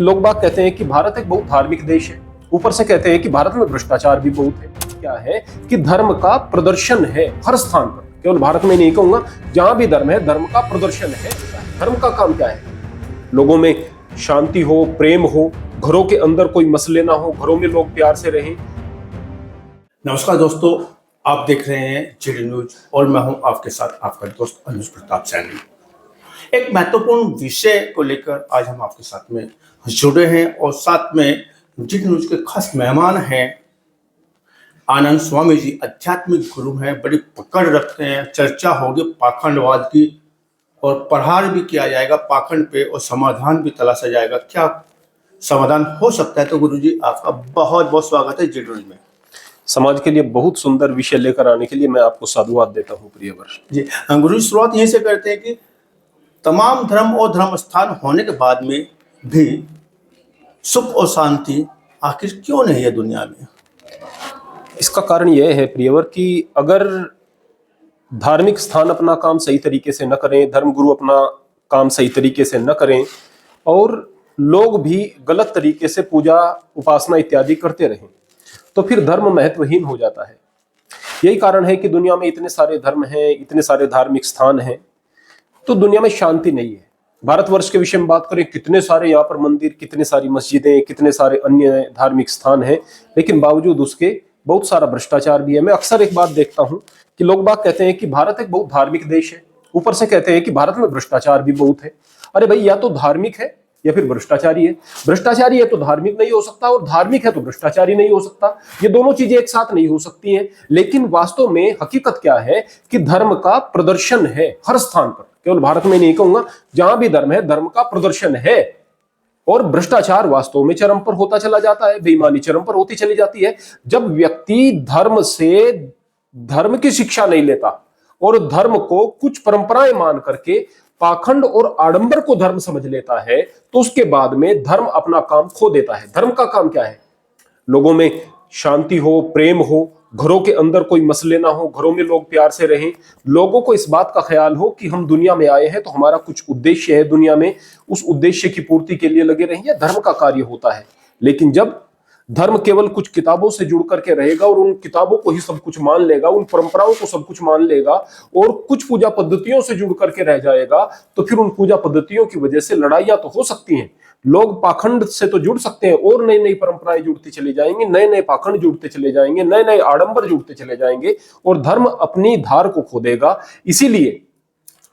कि लोग बाग कहते हैं कि भारत एक बहुत धार्मिक देश है, ऊपर से कहते हैं कि भारत में भ्रष्टाचार भी बहुत है। क्या है कि धर्म का प्रदर्शन है हर स्थान पर, केवल भारत में नहीं कहूंगा, जहां भी धर्म है धर्म का प्रदर्शन है। धर्म का काम क्या है? लोगों में शांति हो, प्रेम हो, घरों के अंदर कोई मसले ना हो, घरों में लोग प्यार से रहें। नमस्कार दोस्तों, आप देख रहे हैं जीडी न्यूज और मैं हूं आपके साथ आपका दोस्त अनुज प्रताप सैनी। एक महत्वपूर्ण विषय को लेकर आज हम आपके साथ में जुड़े हैं और साथ में जीडी न्यूज के खास मेहमान हैं आनंद स्वामी जी, आध्यात्मिक गुरु हैं, बड़ी पकड़ रखते हैं। चर्चा होगी पाखंडवाद की और प्रहार भी किया जाएगा पाखंड पे और समाधान भी तलाशा जाएगा। क्या समाधान हो सकता है? तो गुरु जी आपका बहुत बहुत स्वागत है जीडी न्यूज में। समाज के लिए बहुत सुंदर विषय लेकर आने के लिए मैं आपको साधुवाद देता हूँ प्रियवर जी। गुरु जी शुरुआत यहीं से करते हैं कि तमाम धर्म और धर्म स्थान होने के बाद में भी सुख और शांति आखिर क्यों नहीं है दुनिया में? इसका कारण यह है प्रियवर कि अगर धार्मिक स्थान अपना काम सही तरीके से न करें, धर्मगुरु अपना काम सही तरीके से न करें और लोग भी गलत तरीके से पूजा उपासना इत्यादि करते रहें, तो फिर धर्म महत्वहीन हो जाता है। यही कारण है कि दुनिया में इतने सारे धर्म हैं, इतने सारे धार्मिक स्थान हैं, तो दुनिया में शांति नहीं है। भारतवर्ष के विषय में बात करें, कितने सारे यहाँ पर मंदिर, कितने सारी मस्जिदें, कितने सारे अन्य धार्मिक स्थान हैं, लेकिन बावजूद उसके बहुत सारा भ्रष्टाचार भी है। मैं अक्सर एक बात देखता हूं कि लोग बाग कहते हैं कि भारत एक बहुत धार्मिक देश है, ऊपर से कहते हैं कि भारत में भ्रष्टाचार भी बहुत है। अरे भाई, या तो धार्मिक है या फिर भ्रष्टाचारी है। भ्रष्टाचारी है तो धार्मिक नहीं हो सकता और धार्मिक है तो भ्रष्टाचारी नहीं हो सकता। ये दोनों चीजें एक साथ नहीं हो सकती हैं। लेकिन वास्तव में हकीकत क्या है कि धर्म का प्रदर्शन है हर स्थान पर, केवल भारत में नहीं कहूंगा, जहां भी धर्म है धर्म का प्रदर्शन है। और भ्रष्टाचार वास्तव में चरम पर होता चला जाता है, बेईमानी चरम पर होती चली जाती है। जब व्यक्ति धर्म से धर्म की शिक्षा नहीं लेता और धर्म को कुछ परंपराएं मान करके पाखंड और आडंबर को धर्म समझ लेता है, तो उसके बाद में धर्म अपना काम खो देता है। धर्म का काम क्या है? लोगों में शांति हो, प्रेम हो, घरों के अंदर कोई मसले ना हो, घरों में लोग प्यार से रहें, लोगों को इस बात का ख्याल हो कि हम दुनिया में आए हैं तो हमारा कुछ उद्देश्य है दुनिया में, उस उद्देश्य की पूर्ति के लिए लगे रहें। यह धर्म का कार्य होता है। लेकिन जब धर्म केवल कुछ किताबों से जुड़ करके रहेगा और उन किताबों को ही सब कुछ मान लेगा, उन परंपराओं को सब कुछ मान लेगा और कुछ पूजा पद्धतियों से जुड़ करके रह जाएगा, तो फिर उन पूजा पद्धतियों की वजह से लड़ाइयां तो हो सकती हैं। लोग पाखंड से तो जुड़ सकते हैं और नई नई परंपराएं जुड़ती चली जाएंगी, नए नए पाखंड जुड़ते चले जाएंगे, नए नए आडंबर जुड़ते चले जाएंगे और धर्म अपनी धार को खो देगा। इसीलिए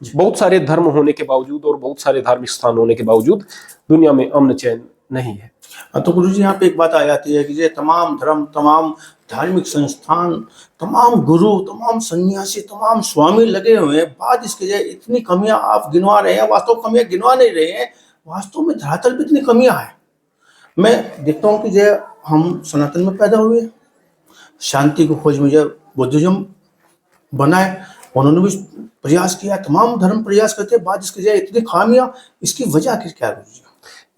बहुत सारे धर्म होने के बावजूद और बहुत सारे धार्मिक स्थान होने के बावजूद दुनिया में अमन चैन नहीं है। तो गुरु जी यहाँ पे एक बात आ जाती है कि ये तमाम धर्म, तमाम धार्मिक संस्थान, तमाम गुरु, तमाम सन्यासी, तमाम स्वामी लगे हुए हैं, बाद इसके जो इतनी कमियां आप गिनवा रहे हैं, वास्तव कमियां गिनवा नहीं रहे हैं, वास्तव में धरातल पे इतनी कमियां हैं। मैं देखता हूँ कि जो हम सनातन में पैदा हुए, शांति को खोज में जो बुद्धिज्म बनाए, उन्होंने भी प्रयास किया, तमाम धर्म प्रयास करते हैं, बाद इसके जो इतनी खामियां, इसकी वजह आखिर क्या है गुरु जी?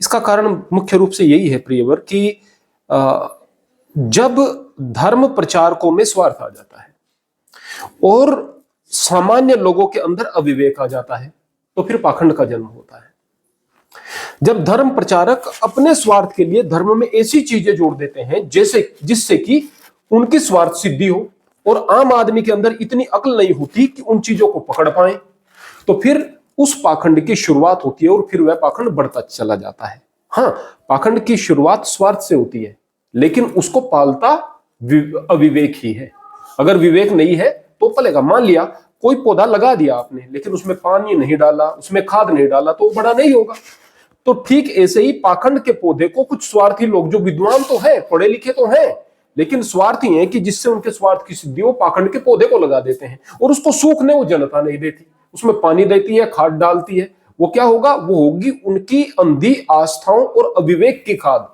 इसका कारण मुख्य रूप से यही है प्रियवर कि जब धर्म प्रचारकों में स्वार्थ आ जाता है और सामान्य लोगों के अंदर अविवेक आ जाता है, तो फिर पाखंड का जन्म होता है। जब धर्म प्रचारक अपने स्वार्थ के लिए धर्म में ऐसी चीजें जोड़ देते हैं जिससे कि उनकी स्वार्थ सिद्धि हो और आम आदमी के अंदर इतनी अक्ल नहीं होती कि उन चीजों को पकड़ पाए, तो फिर उस पाखंड की शुरुआत होती है और फिर वह पाखंड बढ़ता चला जाता है। हाँ, पाखंड की शुरुआत स्वार्थ से होती है, लेकिन उसको पालता अविवेक ही है। अगर विवेक नहीं है तो पलेगा। मान लिया कोई पौधा लगा दिया आपने, लेकिन उसमें पानी नहीं डाला, उसमें खाद नहीं डाला, तो वो बड़ा नहीं होगा। तो ठीक ऐसे ही पाखंड के पौधे को कुछ स्वार्थी लोग, जो विद्वान तो है, पढ़े लिखे तो हैं, लेकिन स्वार्थी हैं कि जिससे उनके स्वार्थ की सिद्धि हो, पाखंड के पौधे को लगा देते हैं और उसको सूखने वो जनता नहीं देती, उसमें पानी देती है, खाद डालती है। वो क्या होगा? वो होगी उनकी अंधी आस्थाओं और अविवेक की खाद।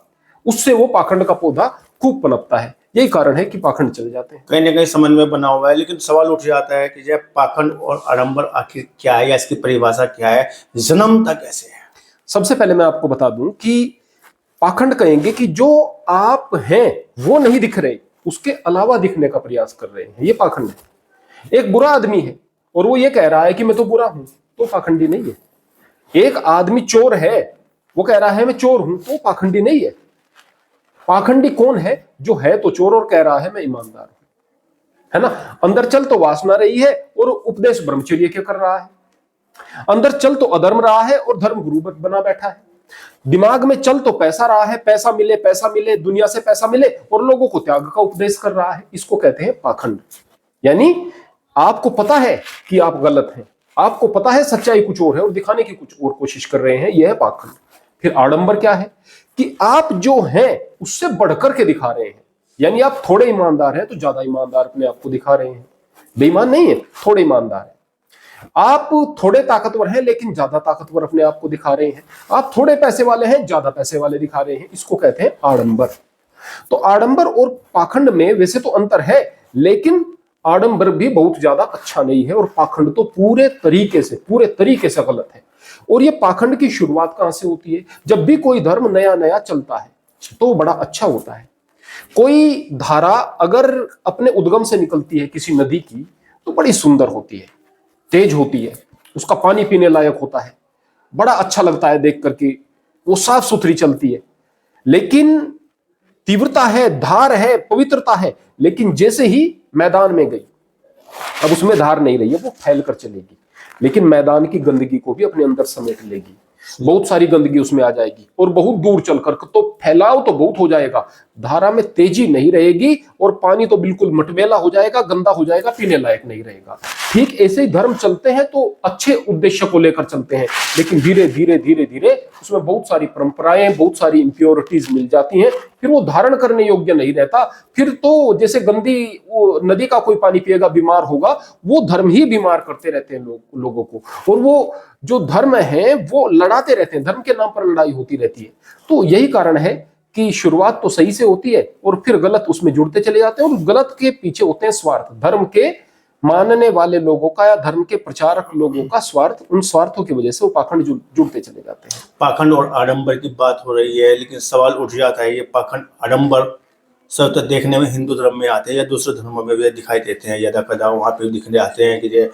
उससे वो पाखंड का पौधा खूब पनपता है। यही कारण है कि पाखंड चले जाते हैं। कहीं ना कहीं समन्वय बना हुआ है, लेकिन सवाल उठ जाता है कि यह पाखंड और आडंबर आखिर क्या है या इसकी परिभाषा क्या है, जन्मता कैसे है? सबसे पहले मैं आपको बता दूं कि पाखंड कहेंगे कि जो आप हैं वो नहीं दिख रहे, उसके अलावा दिखने का प्रयास कर रहे हैं, ये पाखंड है। एक बुरा आदमी है और वो ये कह रहा है कि मैं तो बुरा हूं, तो पाखंडी नहीं है। एक आदमी चोर है वो कह रहा है मैं चोर हूं, तो पाखंडी नहीं है। पाखंडी कौन है? जो है तो चोर और कह रहा है मैं ईमानदार हूं, है ना। अंदर चल तो वासना रही है और उपदेश ब्रह्मचर्य के कर रहा है। अंदर चल तो अधर्म रहा है और धर्म गुरु बना बैठा है। दिमाग में चल तो पैसा रहा है, पैसा मिले, दुनिया से पैसा मिले, और लोगों को त्याग का उपदेश कर रहा है। इसको कहते हैं पाखंड। यानी आपको पता है कि आप गलत हैं, आपको पता है सच्चाई कुछ और है और दिखाने की कुछ और कोशिश कर रहे हैं, यह है पाखंड। फिर आडंबर क्या है कि आप जो हैं उससे बढ़कर के दिखा रहे हैं। यानी आप थोड़े ईमानदार हैं तो ज्यादा ईमानदार अपने आप को दिखा रहे हैं। बेईमान नहीं है, थोड़े ईमानदार है। आप थोड़े ताकतवर हैं लेकिन ज्यादा ताकतवर अपने आप को दिखा रहे हैं। आप थोड़े पैसे वाले हैं, ज्यादा पैसे वाले दिखा रहे हैं। इसको कहते हैं आडंबर। तो आडंबर और पाखंड में वैसे तो अंतर है, लेकिन आडंबर भी बहुत ज्यादा अच्छा नहीं है और पाखंड तो पूरे तरीके से गलत है। और ये पाखंड की शुरुआत कहां से होती है? जब भी कोई धर्म नया नया चलता है तो बड़ा अच्छा होता है। कोई धारा अगर अपने उद्गम से निकलती है किसी नदी की, तो बड़ी सुंदर होती है, तेज होती है, उसका पानी पीने लायक होता है, बड़ा अच्छा लगता है देख करके, वो साफ सुथरी चलती है। लेकिन तीव्रता है, धार है, पवित्रता है। लेकिन जैसे ही मैदान में गई, अब उसमें धार नहीं रही है, वो फैल कर चलेगी, लेकिन मैदान की गंदगी को भी अपने अंदर समेट लेगी। बहुत सारी गंदगी उसमें आ जाएगी और बहुत दूर चलकर तो फैलाव तो बहुत हो जाएगा, धारा में तेजी नहीं रहेगी और पानी तो बिल्कुल मटमैला हो जाएगा, गंदा हो जाएगा, पीने लायक नहीं रहेगा। ठीक ऐसे ही धर्म चलते हैं तो अच्छे उद्देश्य को लेकर चलते हैं, लेकिन धीरे धीरे उसमें बहुत सारी परंपराएं, बहुत सारी इंप्योरिटीज मिल जाती हैं, फिर वो धारण करने योग्य नहीं रहता। फिर तो जैसे गंदी वो नदी का कोई पानी पिएगा बीमार होगा, वो धर्म ही बीमार करते रहते हैं लोगों को। और वो जो धर्म है वो लड़ाते रहते हैं, धर्म के नाम पर लड़ाई होती रहती है। तो यही कारण है कि शुरुआत तो सही से होती है और फिर गलत उसमें जुड़ते चले जाते हैं, और गलत के पीछे होते हैं स्वार्थ। धर्म के मानने वाले लोगों का या धर्म के प्रचारक लोगों का स्वार्थ, उन स्वार्थों की वजह से वो पाखंड जुड़ते चले जाते हैं। पाखंड और आडंबर की बात हो रही है, लेकिन सवाल उठ जाता है, ये पाखंड आडंबर सब तो देखने में हिंदू धर्म में आते हैं या दूसरे धर्मों में भी दिखाई देते हैं, यदा कदा वहाँ पे दिखने आते हैं कि जो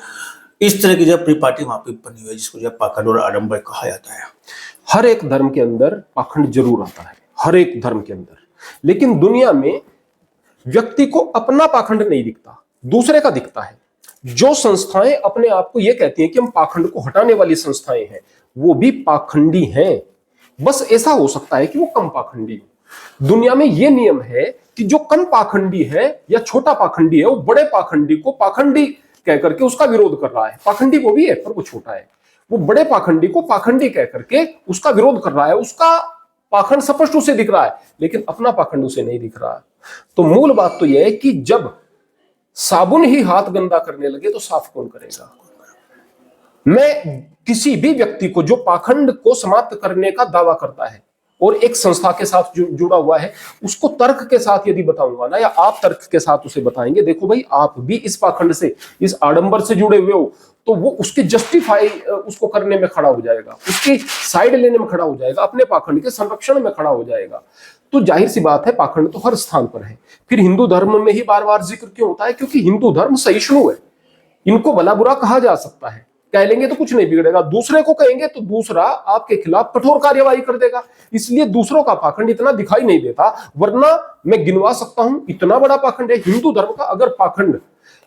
इस तरह की जो परिपाटी वहाँ पे बनी हुई है, जिसको जो पाखंड और आडंबर कहा जाता है। हर एक धर्म के अंदर पाखंड जरूर आता है, हर एक धर्म के अंदर। लेकिन दुनिया में व्यक्ति को अपना पाखंड नहीं दिखता, दूसरे का दिखता है। जो संस्थाएं अपने आप को यह कहती हैं कि हम पाखंड को हटाने वाली संस्थाएं हैं, वो भी पाखंडी हैं। बस ऐसा हो सकता है कि वो कम पाखंडी हो। दुनिया में यह नियम है कि जो कम पाखंडी है या छोटा पाखंडी है, वो बड़े पाखंडी को पाखंडी कह करके उसका विरोध कर रहा है। पाखंडी वो भी है पर वो छोटा है। वो बड़े पाखंडी को पाखंडी कह करके उसका विरोध कर रहा है। उसका पाखंड स्पष्ट उसे दिख रहा है, लेकिन अपना पाखंड उसे नहीं दिख रहा। तो मूल बात तो यह है कि जब साबुन ही हाथ गंदा करने लगे तो साफ कौन करेगा? मैं किसी भी व्यक्ति को जो पाखंड को समाप्त करने का दावा करता है और एक संस्था के साथ जुड़ा हुआ है, उसको तर्क के साथ यदि बताऊंगा ना, या आप तर्क के साथ उसे बताएंगे, देखो भाई आप भी इस पाखंड से, इस आडंबर से जुड़े हुए हो, तो वो उसके जस्टिफाई उसको करने में खड़ा हो जाएगा, उसकी साइड लेने में खड़ा हो जाएगा, अपने पाखंड के संरक्षण में खड़ा हो जाएगा। तो जाहिर सी बात है पाखंड तो हर स्थान पर है। फिर हिंदू धर्म में ही बार बार जिक्र क्यों होता है? क्योंकि हिंदू धर्म सहिष्णु है, इनको भला बुरा कहा जा सकता है। कह लेंगे तो कुछ नहीं बिगड़ेगा, दूसरे को कहेंगे तो दूसरा आपके खिलाफ कठोर कार्यवाही कर देगा, इसलिए दूसरों का पाखंड इतना दिखाई नहीं देता। वरना मैं गिनवा सकता हूं, इतना बड़ा पाखंड है हिंदू धर्म का। अगर पाखंड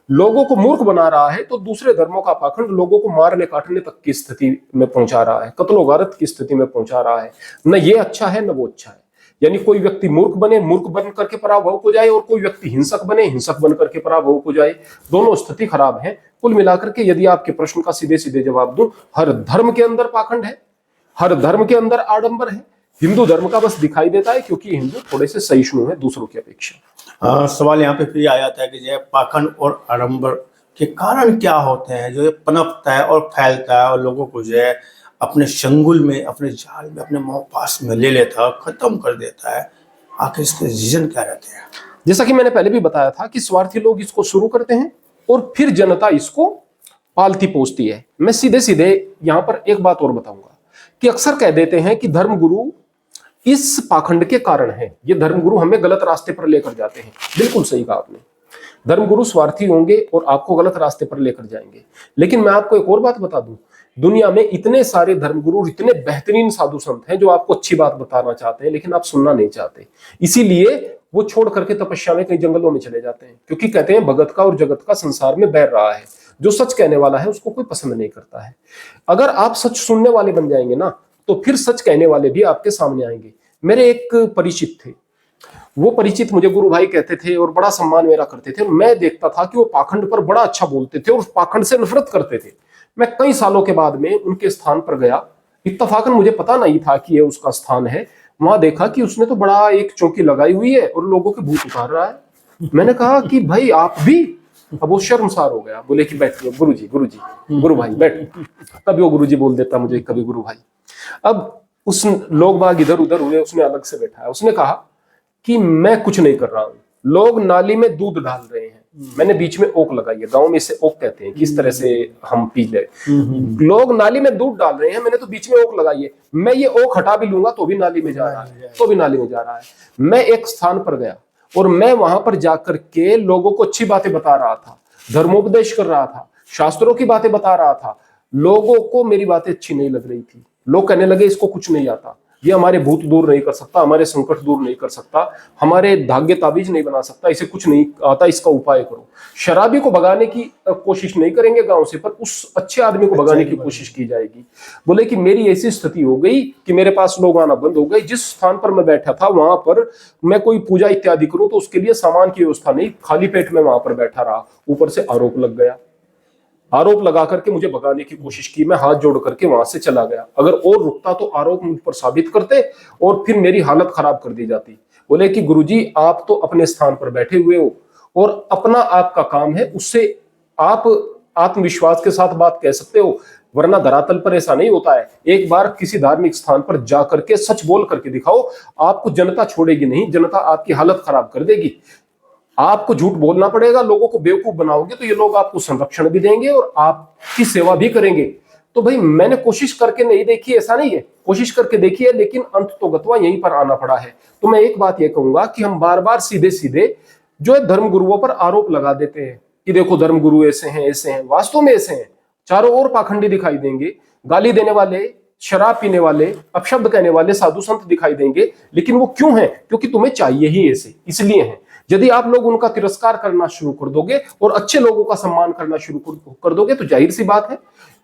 लोगों को मूर्ख बना रहा है तो दूसरे धर्मों का पाखंड लोगों को मारने काटने तक की स्थिति में पहुंचा रहा है, कत्लो गारत की स्थिति में पहुंचा रहा है। न ये अच्छा है न वो अच्छा है। यानी कोई व्यक्ति मूर्ख बन करके पराभव हो जाए, और कोई व्यक्ति हिंसक बन करके पराभव हो जाए, दोनों स्थिति खराब है। कुल मिलाकर के यदि आपके प्रश्न का सीधे सीधे जवाब दूं, हर धर्म के अंदर पाखंड है, हर धर्म के अंदर आडंबर है। हिंदू धर्म का बस दिखाई देता है क्योंकि हिंदू थोड़े से सहिष्णु है दूसरों की अपेक्षा। सवाल यहाँ पे फिर आ जाता है कि जो पाखंड और आडंबर के कारण क्या होते हैं, जो ये पनपता है और फैलता है और लोगों को जो है अपने शंगुल में, अपने जाल में, अपने मोह पास में ले लेता है, खत्म कर देता है। आखिर इसके रीजन क्या रहते हैं? जैसा कि मैंने पहले भी बताया था कि स्वार्थी लोग इसको शुरू करते हैं और फिर जनता इसको पालती पोसती है। मैं सीधे सीधे यहां पर एक बात और बताऊंगा कि अक्सर कह देते हैं कि धर्मगुरु इस पाखंड के कारण है, ये धर्मगुरु हमें गलत रास्ते पर लेकर जाते हैं। बिल्कुल सही कहा आपने, धर्मगुरु स्वार्थी होंगे और आपको गलत रास्ते पर लेकर जाएंगे। लेकिन मैं आपको एक और बात बता दूं, दुनिया में इतने सारे धर्मगुरु, इतने बेहतरीन साधु संत हैं जो आपको अच्छी बात बताना चाहते हैं, लेकिन आप सुनना नहीं चाहते। इसीलिए वो छोड़ करके तपस्या में कई जंगलों में चले जाते हैं, क्योंकि कहते हैं भगत का और जगत का संसार में बैर रहा है। जो सच कहने वाला है उसको कोई पसंद नहीं करता है। अगर आप सच सुनने वाले बन जाएंगे ना, तो फिर सच कहने वाले भी आपके सामने आएंगे। मेरे एक परिचित थे, वो परिचित मुझे गुरु भाई कहते थे और बड़ा सम्मान मेरा करते थे। मैं देखता था कि वो पाखंड पर बड़ा अच्छा बोलते थे और उस पाखंड से नफरत करते थे। मैं कई सालों के बाद में उनके स्थान पर गया, इत्तफाकन मुझे पता नहीं था कि ये उसका स्थान है। वहां देखा कि उसने तो बड़ा एक चौकी लगाई हुई है और लोगों के भूत उतार रहा है। मैंने कहा कि भाई आप भी? अब वो शर्मसार हो गया, बोले कि बैठिए गुरु जी, गुरु भाई बैठ। कभी वो गुरु जी बोल देता मुझे, कभी गुरु भाई। अब उस लोग बाग इधर उधर हुए, उसने अलग से बैठा है। उसने कहा कि मैं कुछ नहीं कर रहा हूं, लोग नाली में दूध डाल रहे हैं, मैंने बीच में ओक लगाई है। गांव में इसे ओक कहते हैं, किस तरह से हम पी ले। लोग नाली में दूध डाल रहे हैं, मैंने तो बीच में ओक लगाई है। मैं ये ओक हटा भी लूंगा तो भी नाली में जा रहा है, तो भी नाली में जा रहा है। मैं एक स्थान पर गया और मैं वहां पर जाकर के लोगों को अच्छी बातें बता रहा था, धर्मोपदेश कर रहा था, शास्त्रों की बातें बता रहा था। लोगों को मेरी बातें अच्छी नहीं लग रही थी। लोग कहने लगे इसको कुछ नहीं आता, ये हमारे भूत दूर नहीं कर सकता, हमारे संकट दूर नहीं कर सकता, हमारे धागे ताबीज नहीं बना सकता, इसे कुछ नहीं आता, इसका उपाय करो। शराबी को भगाने की कोशिश नहीं करेंगे गांव से, पर उस अच्छे आदमी को भगाने की कोशिश की जाएगी। बोले कि मेरी ऐसी स्थिति हो गई कि मेरे पास लोग आना बंद हो गए। जिस स्थान पर मैं बैठा था वहां पर मैं कोई पूजा इत्यादि करूं तो उसके लिए सामान की व्यवस्था नहीं, खाली पेट में वहां पर बैठा रहा। ऊपर से आरोप लग गया, आरोप लगा करके मुझे भगाने की कोशिश की। मैं हाथ जोड़ करके वहां से चला गया। अगर और रुकता तो आरोप मुझ पर साबित करते और फिर मेरी हालत खराब कर दी जाती। बोले कि गुरुजी आप तो अपने स्थान पर बैठे हुए हो और अपना आपका काम है, उससे आप आत्मविश्वास के साथ बात कह सकते हो, वरना धरातल पर ऐसा नहीं होता है। एक बार किसी धार्मिक स्थान पर जा करके सच बोल करके दिखाओ, आपको जनता छोड़ेगी नहीं, जनता आपकी हालत खराब कर देगी। आपको झूठ बोलना पड़ेगा, लोगों को बेवकूफ बनाओगे तो ये लोग आपको संरक्षण भी देंगे और आपकी सेवा भी करेंगे। तो भाई मैंने कोशिश करके नहीं देखी, ऐसा नहीं है, कोशिश करके देखी है, लेकिन अंत तो गतवा यहीं पर आना पड़ा है। तो मैं एक बात ये कहूंगा कि हम बार बार सीधे सीधे जो है धर्म गुरुओं पर आरोप लगा देते हैं कि देखो धर्म गुरु ऐसे हैं ऐसे हैं, वास्तव में ऐसे हैं। चारों ओर पाखंडी दिखाई देंगे, गाली देने वाले, शराब पीने वाले, अपशब्द कहने वाले साधु संत दिखाई देंगे, लेकिन वो क्यों हैं? क्योंकि तुम्हें चाहिए ही ऐसे, इसलिए हैं। यदि आप लोग उनका तिरस्कार करना शुरू कर दोगे और अच्छे लोगों का सम्मान करना शुरू कर दोगे तो जाहिर सी बात है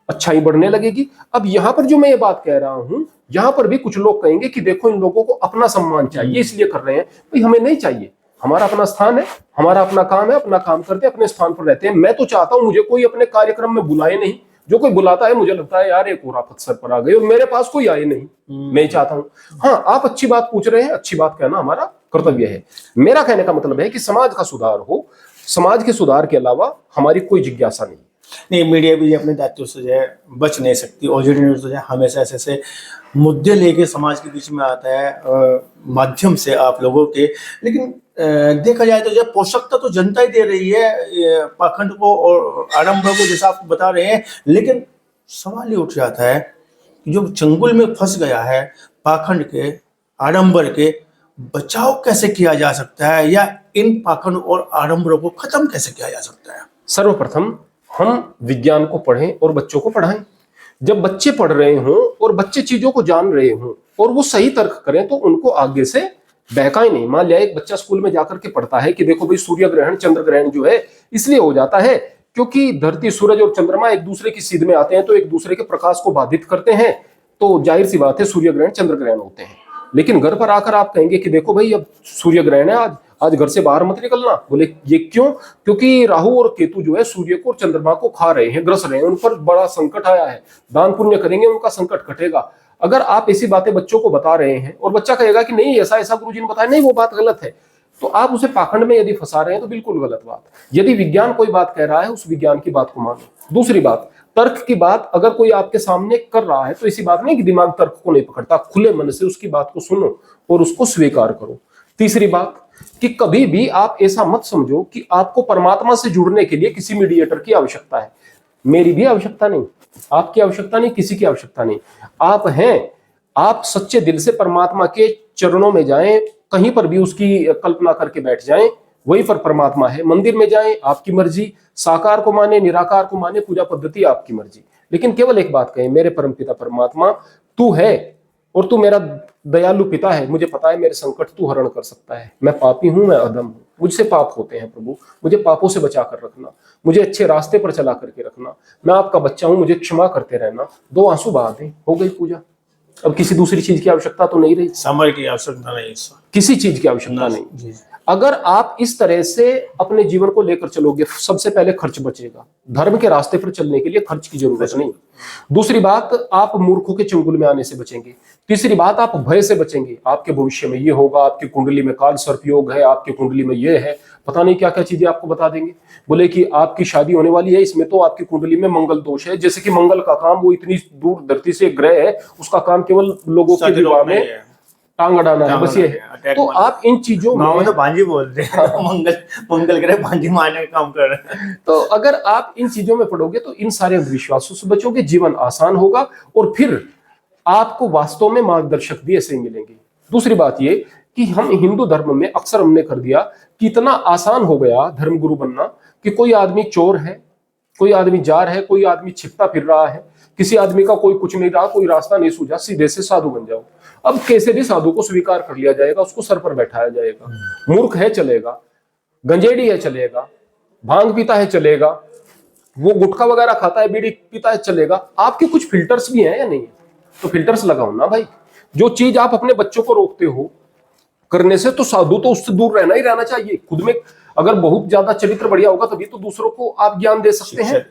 अच्छाई बढ़ने लगेगी। अब यहां पर जो मैं ये बात कह रहा हूं, यहां पर भी कुछ लोग कहेंगे कि देखो इन लोगों को अपना सम्मान चाहिए इसलिए कर रहे हैं। भाई हमें नहीं चाहिए, हमारा अपना स्थान है, हमारा अपना काम है, अपना काम करते अपने स्थान पर रहते हैं। मैं तो चाहता हूं मुझे कोई अपने कार्यक्रम में बुलाए नहीं। जो कोई बुलाता है मुझे लगता है यार एक और आफत सर पर आ गई और मेरे पास कोई आए नहीं। मैं चाहता हूं, हाँ आप अच्छी बात पूछ रहे हैं, अच्छी बात कहना हमारा कर्तव्य है। मेरा कहने का मतलब है कि समाज का सुधार हो, समाज के सुधार के अलावा हमारी कोई जिज्ञासा नहीं। नहीं, मीडिया भी अपने दायित्व से जो है बच नहीं सकती और जेडी न्यूज जो है हमेशा ऐसे मुद्दे लेके समाज के बीच में आता है माध्यम से आप लोगों के। लेकिन देखा जाए तो जो पोषकता तो जनता ही दे रही है पाखंड को और आडंबर को, जैसा आप बता रहे हैं। लेकिन सवाल ये उठ जाता है कि जो चंगुल में फंस गया है पाखंड के, आडंबर के, बचाव कैसे किया जा सकता है या इन पाखंड और आडंबरों को खत्म कैसे किया जा सकता है? सर्वप्रथम हम विज्ञान को पढ़ें और बच्चों को पढ़ाएं। जब बच्चे पढ़ रहे हों और बच्चे चीजों को जान रहे हों और वो सही तर्क करें तो उनको आगे से बहकाए नहीं। मान लिया एक बच्चा स्कूल में जाकर के पढ़ता है कि देखो भाई सूर्य ग्रहण चंद्र ग्रहण जो है इसलिए हो जाता है क्योंकि धरती सूरज और चंद्रमा एक दूसरे की सीध में आते हैं तो एक दूसरे के प्रकाश को बाधित करते हैं, तो जाहिर सी बात है सूर्य ग्रहण चंद्र ग्रहण होते हैं। लेकिन घर पर आकर आप कहेंगे कि देखो भाई अब सूर्य ग्रहण है, आज घर से बाहर मत निकलना। बोले ये क्यों? क्योंकि राहु और केतु जो है सूर्य को और चंद्रमा को खा रहे हैं, ग्रस रहे हैं, उन पर बड़ा संकट आया है, दान पुण्य करेंगे उनका संकट कटेगा। अगर आप ऐसी बातें बच्चों को बता रहे हैं और बच्चा कहेगा कि नहीं ऐसा ऐसा गुरुजी ने बताया, नहीं वो बात गलत है, तो आप उसे पाखंड में यदि फंसा रहे हैं तो बिल्कुल गलत बात। यदि विज्ञान कोई बात कह रहा है उस विज्ञान की बात को मानो। दूसरी बात, तर्क की बात अगर कोई आपके सामने कर रहा है तो ऐसी बात नहीं कि दिमाग तर्क को नहीं पकड़ता, खुले मन से उसकी बात को सुनो और उसको स्वीकार करो। तीसरी बात कि कभी भी आप ऐसा मत समझो कि आपको परमात्मा से जुड़ने के लिए किसी मीडिएटर की आवश्यकता है। मेरी भी आवश्यकता नहीं, आपकी आवश्यकता नहीं, किसी की आवश्यकता नहीं। आप हैं, आप सच्चे दिल से परमात्मा के चरणों में जाएं, कहीं पर भी उसकी कल्पना करके बैठ जाएं, वहीं पर परमात्मा है। मंदिर में जाएं, आपकी मर्जी, साकार को माने निराकार को माने, पूजा पद्धति आपकी मर्जी, लेकिन केवल एक बात कहें, मेरे परमपिता परमात्मा तू है और तू मेरा दयालु पिता है, मुझे पता है मेरे संकट तू हरण कर सकता है। मैं पापी हूं, मैं अधम हूं, मुझसे पाप होते हैं प्रभु, मुझे पापों से बचा कर रखना, मुझे अच्छे रास्ते पर चला करके रखना, मैं आपका बच्चा हूं, मुझे क्षमा करते रहना। 2 आंसू बहा दें, हो गई पूजा। अब किसी दूसरी चीज की आवश्यकता तो नहीं रही, समय की आवश्यकता नहीं सर। किसी चीज की आवश्यकता नहीं। जी। अगर आप इस तरह से अपने जीवन को लेकर चलोगे, सबसे पहले खर्च बचेगा। धर्म के रास्ते पर चलने के लिए खर्च की जरूरत नहीं। दूसरी बात, आप मूर्खों के चंगुल में आने से बचेंगे। तीसरी बात, आप भय से बचेंगे, आपके भविष्य में ये होगा, आपकी कुंडली में काल सर्प योग है, आपकी कुंडली में ये है, पता नहीं क्या क्या चीजें आपको बता देंगे। बोले कि आपकी शादी होने वाली है, इसमें तो आपकी कुंडली में मंगल दोष है। जैसे कि मंगल का काम, वो इतनी दूर धरती से ग्रह है, उसका काम केवल लोगों के विवाह में टांग अड़ाना है, बस ये है। तो आप इन चीजों में तो भांजी बोलते हैं, मंगल ग्रह भांजी मारने का काम कर रहे हैं। तो अगर आप इन चीजों में पड़ोगे तो इन सारे अंधविश्वासों से बचोगे, जीवन आसान होगा और फिर आपको वास्तव में मार्गदर्शक भी ऐसे मिलेंगे। दूसरी बात ये कि हम हिंदू धर्म में अक्सर हमने कर दिया कि इतना आसान हो गया धर्मगुरु बनना कि कोई आदमी चोर है, कोई आदमी जार है, कोई आदमी छिपता फिर रहा है, किसी आदमी का कोई कुछ नहीं रहा, कोई रास्ता नहीं सूझा, सीधे से साधु बन जाओ। अब कैसे भी साधु को स्वीकार कर लिया जाएगा, उसको सर पर बैठाया जाएगा। मूर्ख है चलेगा, गंजेड़ी है चलेगा, भांग पीता है चलेगा, वो गुटखा वगैरह खाता है, बीड़ी पीता है चलेगा। आपके कुछ फिल्टर्स भी हैं या नहीं है? तो फिल्टर्स लगाओ ना भाई। जो चीज आप अपने बच्चों को रोकते हो करने से, तो साधु तो उससे दूर रहना ही रहना चाहिए। खुद में अगर बहुत ज्यादा चरित्र बढ़िया होगा तभी तो दूसरों को आप ज्ञान दे सकते हैं।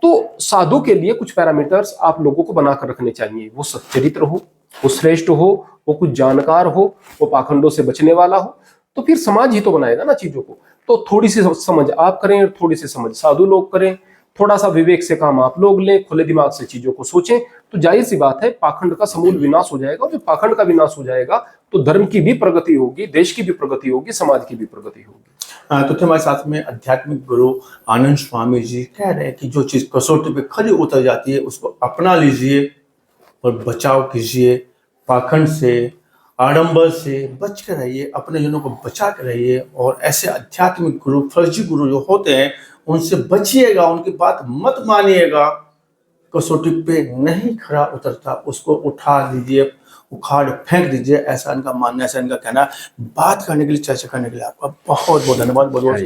तो साधु के लिए कुछ पैरामीटर्स आप लोगों को बनाकर रखने चाहिए। वो सच्चरित्र हो, वो श्रेष्ठ हो, वो कुछ जानकार हो, वो पाखंडों से बचने वाला हो, तो फिर समाज ही तो बनाएगा ना चीजों को। तो थोड़ी सी समझ आप करें, थोड़ी सी समझ साधु लोग करें, थोड़ा सा विवेक से काम आप लोग लें, खुले दिमाग से चीजों को सोचें, तो जाहिर सी बात है पाखंड का समूल विनाश हो जाएगा। और जब पाखंड का विनाश हो जाएगा तो धर्म की भी प्रगति होगी, देश की भी प्रगति होगी, समाज की भी प्रगति होगी। तो हमारे साथ में आध्यात्मिक गुरु आनंद स्वामी जी कह रहे हैं कि जो चीज कसौटी पे खरी उतर जाती है उसको अपना लीजिए और बचाव कीजिए, पाखंड से, आडंबर से बच कर रहिए, अपने जनों को बचा कर रहिए। और ऐसे आध्यात्मिक गुरु, फर्जी गुरु जो होते हैं उनसे बचिएगा, उनकी बात मत मानिएगा। कसौटी पे नहीं खरा उतरता उसको उठा दीजिए, उखाड़ फेंक दीजिए, ऐसा इनका मानना, ऐसा इनका कहना। बात करने के लिए, चर्चा करने के लिए आपका बहुत बहुत धन्यवाद। बहुत बहुत